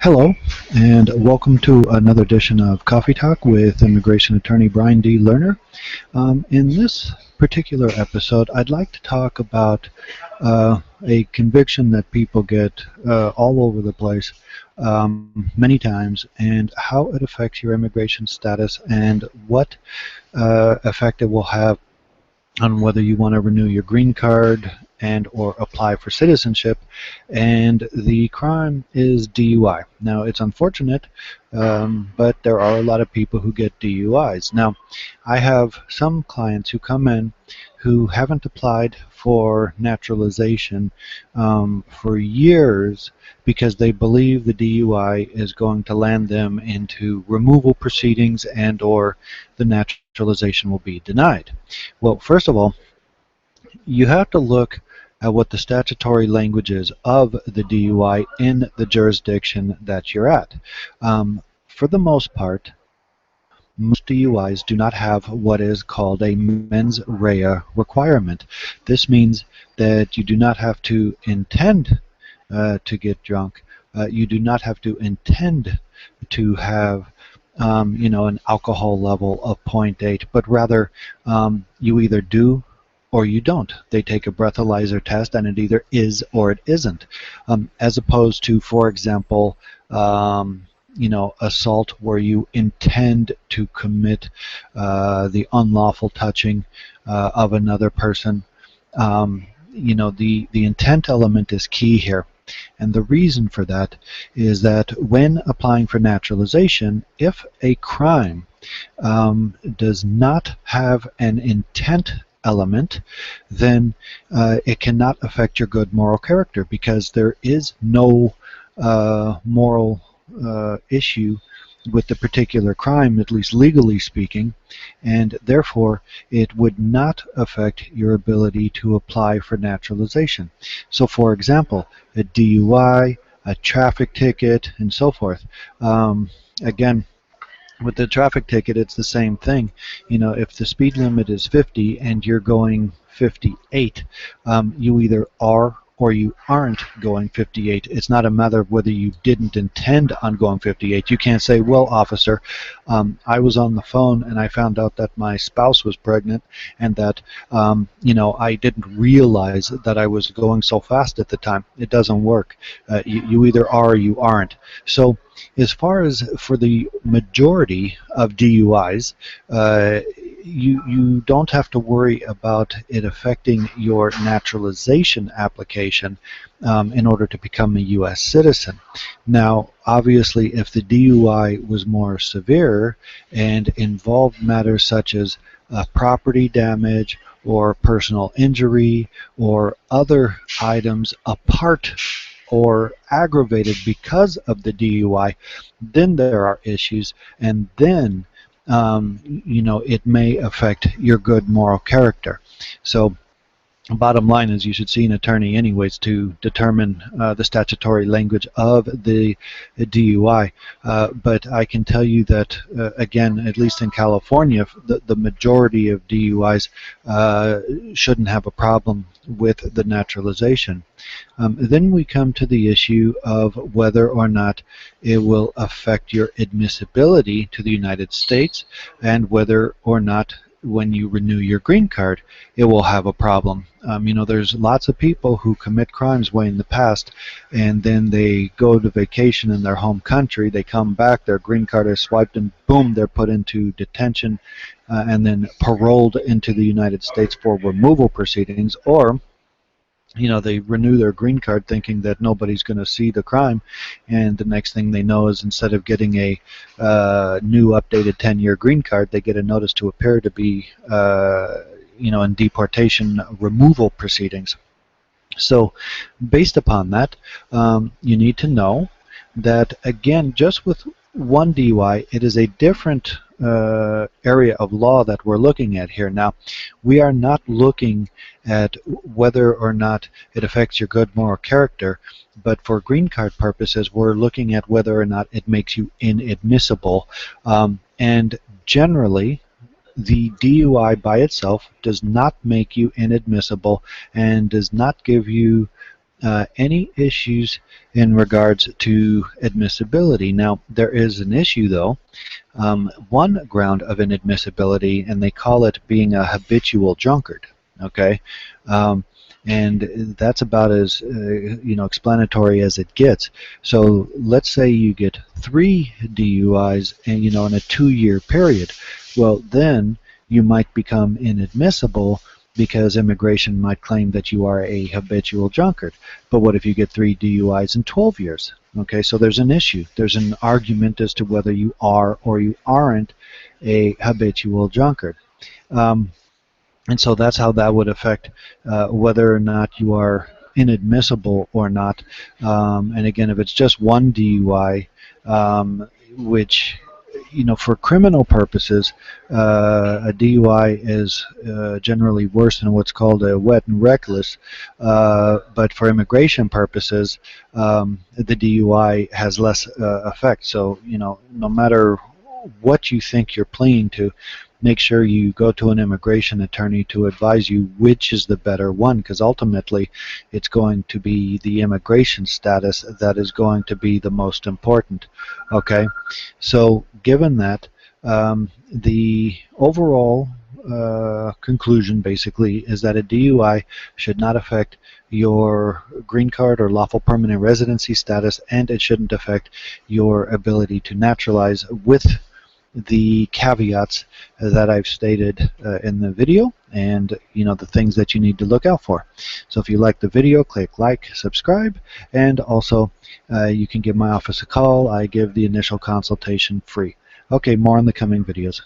Hello, and welcome to another edition of Coffee Talk with immigration attorney Brian D. Lerner. In this particular episode, I'd like to talk about a conviction that people get all over the place many times, and how it affects your immigration status and what effect it will have on whether you want to renew your green card and or apply for citizenship. And the crime is DUI. Now, it's unfortunate, but there are a lot of people who get DUIs. Now, I have some clients who come in who haven't applied for naturalization for years because they believe the DUI is going to land them into removal proceedings and or the naturalization will be denied. Well, first of all, you have to look at what the statutory language is of the DUI in the jurisdiction that you're at. For the most part, most DUIs do not have what is called a mens rea requirement. This means that you do not have to intend to get drunk. You do not have to intend to have an alcohol level of 0.8, but rather you either do or you don't. They take a breathalyzer test and it either is or it isn't. As opposed to, for example, assault where you intend to commit the unlawful touching of another person. The intent element is key here. And the reason for that is that when applying for naturalization, if a crime does not have an intent element, then it cannot affect your good moral character, because there is no moral issue with the particular crime, at least legally speaking, and therefore it would not affect your ability to apply for naturalization. So, for example, a DUI, a traffic ticket, and so forth. Again, with the traffic ticket, it's the same thing. If the speed limit is 50 and you're going 58, you either are or you aren't going 58. It's not a matter of whether you didn't intend on going 58. You can't say, well, officer, I was on the phone and I found out that my spouse was pregnant and that, I didn't realize that I was going so fast at the time. It doesn't work. You either are or you aren't. So as far as for the majority of DUIs, you don't have to worry about it affecting your naturalization application in order to become a U.S. citizen. Now, obviously, if the DUI was more severe and involved matters such as property damage or personal injury or other items apart or aggravated because of the DUI, then there are issues, and then it may affect your good moral character. So bottom line is you should see an attorney anyways to determine the statutory language of the DUI. But I can tell you that, again, at least in California, the majority of DUIs shouldn't have a problem with the naturalization. Then we come to the issue of whether or not it will affect your admissibility to the United States, and whether or not when you renew your green card it will have a problem. There's lots of people who commit crimes way in the past, and then they go to vacation in their home country, they come back, their green card is swiped, and boom, they're put into detention and then paroled into the United States for removal proceedings. Or they renew their green card thinking that nobody's going to see the crime, and the next thing they know is, instead of getting a new updated 10-year green card, they get a notice to appear to be in deportation removal proceedings. So based upon that, you need to know that, again, just with one DUI, it is a different area of law that we're looking at here. Now, we are not looking at whether or not it affects your good moral character, but for green card purposes, we're looking at whether or not it makes you inadmissible. And generally, the DUI by itself does not make you inadmissible and does not give you any issues in regards to admissibility. Now, there is an issue though. One ground of inadmissibility, and they call it being a habitual drunkard. Okay, um, and that's about as explanatory as it gets. So let's say you get 3 DUIs, and in a 2-year period. Well, then you might become inadmissible because immigration might claim that you are a habitual drunkard. But what if you get 3 DUIs in 12 years? Okay, so there's an issue. There's an argument as to whether you are or you aren't a habitual drunkard. Um, and so that's how that would affect whether or not you are inadmissible or not. And again, if it's just 1 DUI, which for criminal purposes, a DUI is generally worse than what's called a wet and reckless. But for immigration purposes, the DUI has less effect. So, no matter what you think you're pleading to, make sure you go to an immigration attorney to advise you which is the better one, because ultimately it's going to be the immigration status that is going to be the most important. Okay, so given that, the overall conclusion basically is that a DUI should not affect your green card or lawful permanent residency status, and it shouldn't affect your ability to naturalize, with the caveats that I've stated in the video, and the things that you need to look out for. So if you like the video, click like, subscribe, and also you can give my office a call. I give the initial consultation free. Okay, more in the coming videos.